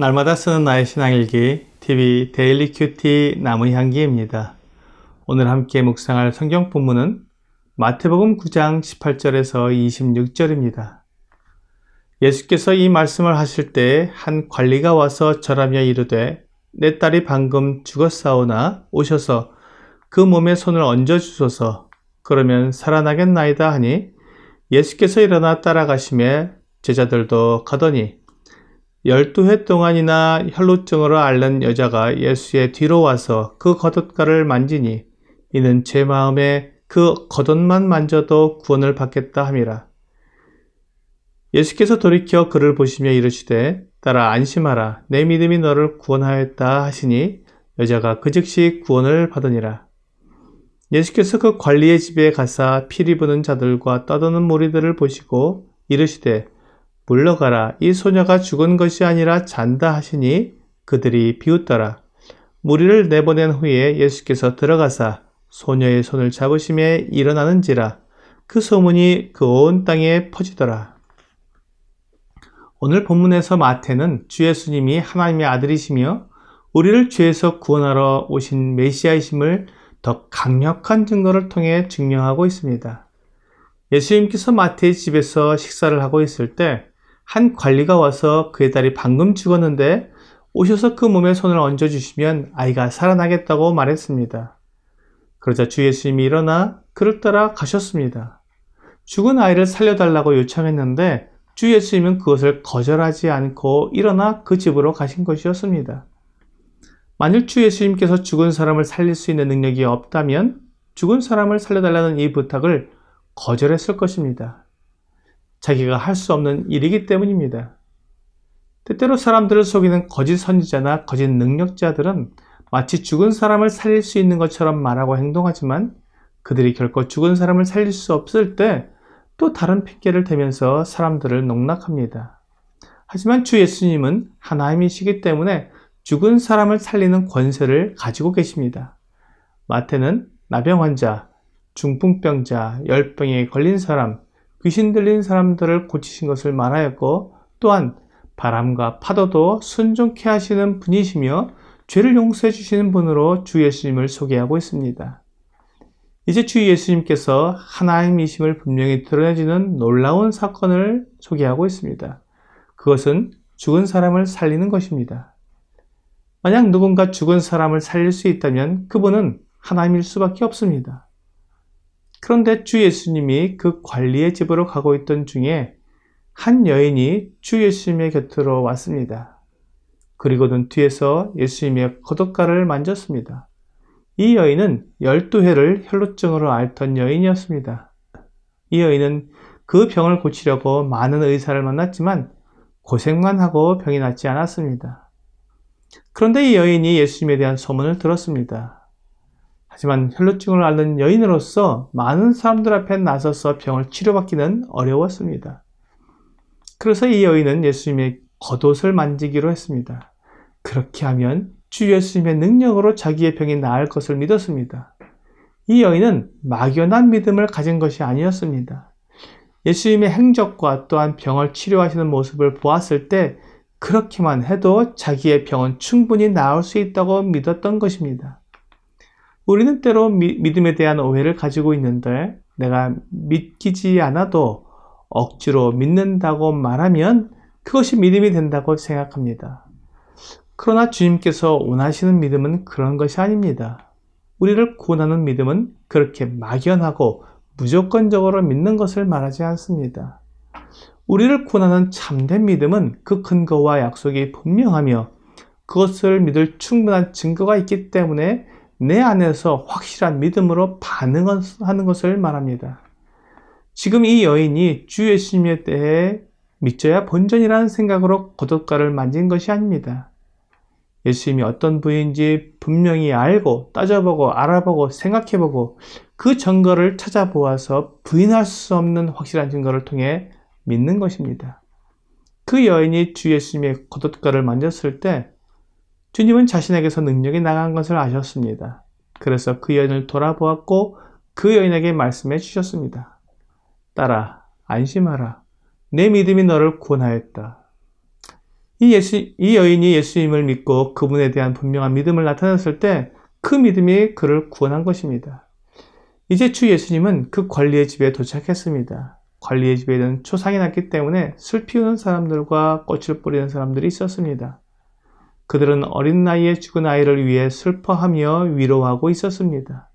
날마다 쓰는 나의 신앙일기 TV 데일리 큐티 나무향기입니다. 오늘 함께 묵상할 성경 본문은 마태복음 9장 18절에서 26절입니다. 예수께서 이 말씀을 하실 때 한 관리가 와서 절하며 이르되 내 딸이 방금 죽었사오나 오셔서 그 몸에 손을 얹어 주소서. 그러면 살아나겠나이다 하니 예수께서 일어나 따라가시매 제자들도 가더니 12해 동안이나 혈루증으로 앓는 여자가 예수의 뒤로 와서 그 겉옷가를 만지니 이는 제 마음에 그 겉옷만 만져도 구원을 받겠다 함이라. 예수께서 돌이켜 그를 보시며 이르시되 딸아 안심하라 내 믿음이 너를 구원하였다 하시니 여자가 그 즉시 구원을 받으니라. 예수께서 그 관리의 집에 가사 피리 부는 자들과 떠드는 무리들을 보시고 이르시되 물러가라 이 소녀가 죽은 것이 아니라 잔다 하시니 그들이 비웃더라. 무리를 내보낸 후에 예수께서 들어가사 소녀의 손을 잡으심에 일어나는지라 그 소문이 그 온 땅에 퍼지더라. 오늘 본문에서 마태는 주 예수님이 하나님의 아들이시며 우리를 죄에서 구원하러 오신 메시아이심을 더 강력한 증거를 통해 증명하고 있습니다. 예수님께서 마태의 집에서 식사를 하고 있을 때 한 관리가 와서 그의 딸이 방금 죽었는데 오셔서 그 몸에 손을 얹어주시면 아이가 살아나겠다고 말했습니다. 그러자 주 예수님이 일어나 그를 따라 가셨습니다. 죽은 아이를 살려달라고 요청했는데 주 예수님은 그것을 거절하지 않고 일어나 그 집으로 가신 것이었습니다. 만일 주 예수님께서 죽은 사람을 살릴 수 있는 능력이 없다면 죽은 사람을 살려달라는 이 부탁을 거절했을 것입니다. 자기가 할 수 없는 일이기 때문입니다. 때때로 사람들을 속이는 거짓 선지자나 거짓 능력자들은 마치 죽은 사람을 살릴 수 있는 것처럼 말하고 행동하지만 그들이 결코 죽은 사람을 살릴 수 없을 때 또 다른 핑계를 대면서 사람들을 농락합니다. 하지만 주 예수님은 하나님이시기 때문에 죽은 사람을 살리는 권세를 가지고 계십니다. 마태는 나병 환자, 중풍병자, 열병에 걸린 사람, 귀신 들린 사람들을 고치신 것을 말하였고 또한 바람과 파도도 순종케 하시는 분이시며 죄를 용서해 주시는 분으로 주 예수님을 소개하고 있습니다. 이제 주 예수님께서 하나님이심을 분명히 드러내주는 놀라운 사건을 소개하고 있습니다. 그것은 죽은 사람을 살리는 것입니다. 만약 누군가 죽은 사람을 살릴 수 있다면 그분은 하나님일 수밖에 없습니다. 그런데 주 예수님이 그 관리의 집으로 가고 있던 중에 한 여인이 주 예수님의 곁으로 왔습니다. 그리고는 뒤에서 예수님의 겉옷가를 만졌습니다. 이 여인은 12회를 혈루증으로 앓던 여인이었습니다. 이 여인은 그 병을 고치려고 많은 의사를 만났지만 고생만 하고 병이 낫지 않았습니다. 그런데 이 여인이 예수님에 대한 소문을 들었습니다. 하지만 혈루증을 앓는 여인으로서 많은 사람들 앞에 나서서 병을 치료받기는 어려웠습니다. 그래서 이 여인은 예수님의 겉옷을 만지기로 했습니다. 그렇게 하면 주 예수님의 능력으로 자기의 병이 나을 것을 믿었습니다. 이 여인은 막연한 믿음을 가진 것이 아니었습니다. 예수님의 행적과 또한 병을 치료하시는 모습을 보았을 때 그렇게만 해도 자기의 병은 충분히 나을 수 있다고 믿었던 것입니다. 우리는 때로 믿음에 대한 오해를 가지고 있는데 내가 믿기지 않아도 억지로 믿는다고 말하면 그것이 믿음이 된다고 생각합니다. 그러나 주님께서 원하시는 믿음은 그런 것이 아닙니다. 우리를 구원하는 믿음은 그렇게 막연하고 무조건적으로 믿는 것을 말하지 않습니다. 우리를 구원하는 참된 믿음은 그 근거와 약속이 분명하며 그것을 믿을 충분한 증거가 있기 때문에 내 안에서 확실한 믿음으로 반응하는 것을 말합니다. 지금 이 여인이 주 예수님에 대해 믿져야 본전이라는 생각으로 겉옷가를 만진 것이 아닙니다. 예수님이 어떤 분인지 분명히 알고 따져보고 알아보고 생각해보고 그 증거를 찾아보아서 부인할 수 없는 확실한 증거를 통해 믿는 것입니다. 그 여인이 주 예수님의 겉옷가를 만졌을 때 주님은 자신에게서 능력이 나간 것을 아셨습니다. 그래서 그 여인을 돌아보았고 그 여인에게 말씀해 주셨습니다. 딸아, 안심하라. 내 믿음이 너를 구원하였다. 이 여인이 예수님을 믿고 그분에 대한 분명한 믿음을 나타냈을 때 그 믿음이 그를 구원한 것입니다. 이제 주 예수님은 그 관리의 집에 도착했습니다. 관리의 집에는 초상이 났기 때문에 슬 피우는 사람들과 꽃을 뿌리는 사람들이 있었습니다. 그들은 어린 나이에 죽은 아이를 위해 슬퍼하며 위로하고 있었습니다.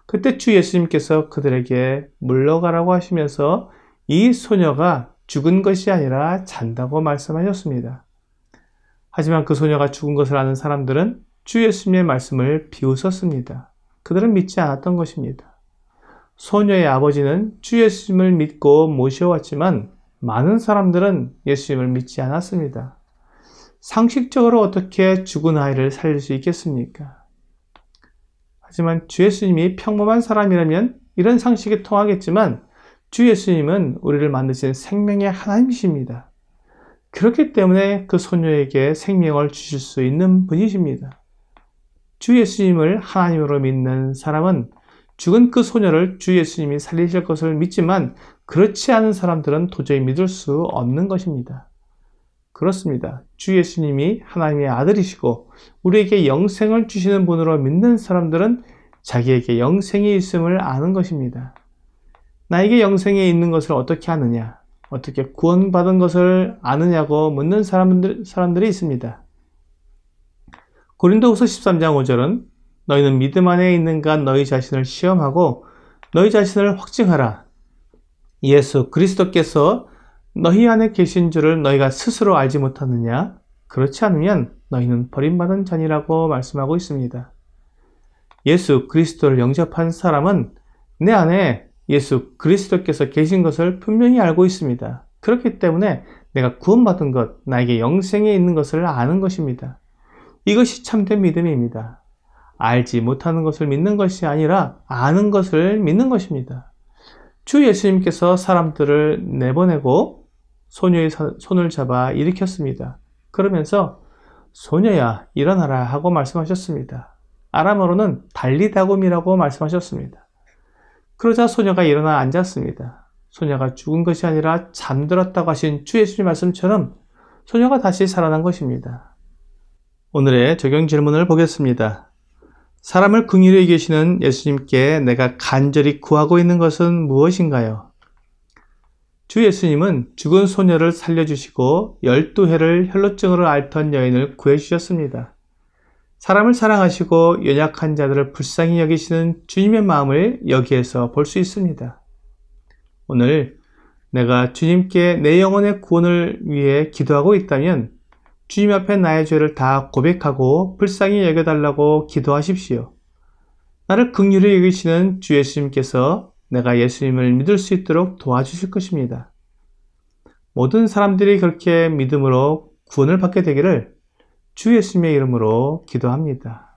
그때 주 예수님께서 그들에게 물러가라고 하시면서 이 소녀가 죽은 것이 아니라 잔다고 말씀하셨습니다. 하지만 그 소녀가 죽은 것을 아는 사람들은 주 예수님의 말씀을 비웃었습니다. 그들은 믿지 않았던 것입니다. 소녀의 아버지는 주 예수님을 믿고 모셔왔지만 많은 사람들은 예수님을 믿지 않았습니다. 상식적으로 어떻게 죽은 아이를 살릴 수 있겠습니까? 하지만 주 예수님이 평범한 사람이라면 이런 상식이 통하겠지만 주 예수님은 우리를 만드신 생명의 하나님이십니다. 그렇기 때문에 그 소녀에게 생명을 주실 수 있는 분이십니다. 주 예수님을 하나님으로 믿는 사람은 죽은 그 소녀를 주 예수님이 살리실 것을 믿지만 그렇지 않은 사람들은 도저히 믿을 수 없는 것입니다. 그렇습니다. 주 예수님이 하나님의 아들이시고 우리에게 영생을 주시는 분으로 믿는 사람들은 자기에게 영생이 있음을 아는 것입니다. 나에게 영생이 있는 것을 어떻게 아느냐? 어떻게 구원받은 것을 아느냐고 묻는 사람들이 있습니다. 고린도후서 13장 5절은 너희는 믿음 안에 있는가 너희 자신을 시험하고 너희 자신을 확증하라. 예수 그리스도께서 너희 안에 계신 줄을 너희가 스스로 알지 못하느냐? 그렇지 않으면 너희는 버림받은 자니라고 말씀하고 있습니다. 예수 그리스도를 영접한 사람은 내 안에 예수 그리스도께서 계신 것을 분명히 알고 있습니다. 그렇기 때문에 내가 구원받은 것, 나에게 영생에 있는 것을 아는 것입니다. 이것이 참된 믿음입니다. 알지 못하는 것을 믿는 것이 아니라 아는 것을 믿는 것입니다. 주 예수님께서 사람들을 내보내고 소녀의 손을 잡아 일으켰습니다. 그러면서 소녀야 일어나라 하고 말씀하셨습니다. 아람어로는 달리다굼이라고 말씀하셨습니다. 그러자 소녀가 일어나 앉았습니다. 소녀가 죽은 것이 아니라 잠들었다고 하신 주 예수님 말씀처럼 소녀가 다시 살아난 것입니다. 오늘의 적용 질문을 보겠습니다. 사람을 긍휼히 여기시는 예수님께 내가 간절히 구하고 있는 것은 무엇인가요? 주 예수님은 죽은 소녀를 살려주시고 12해를 혈루증으로 앓던 여인을 구해주셨습니다. 사람을 사랑하시고 연약한 자들을 불쌍히 여기시는 주님의 마음을 여기에서 볼 수 있습니다. 오늘 내가 주님께 내 영혼의 구원을 위해 기도하고 있다면 주님 앞에 나의 죄를 다 고백하고 불쌍히 여겨달라고 기도하십시오. 나를 긍휼히 여기시는 주 예수님께서 내가 예수님을 믿을 수 있도록 도와주실 것입니다. 모든 사람들이 그렇게 믿음으로 구원을 받게 되기를 주 예수님의 이름으로 기도합니다.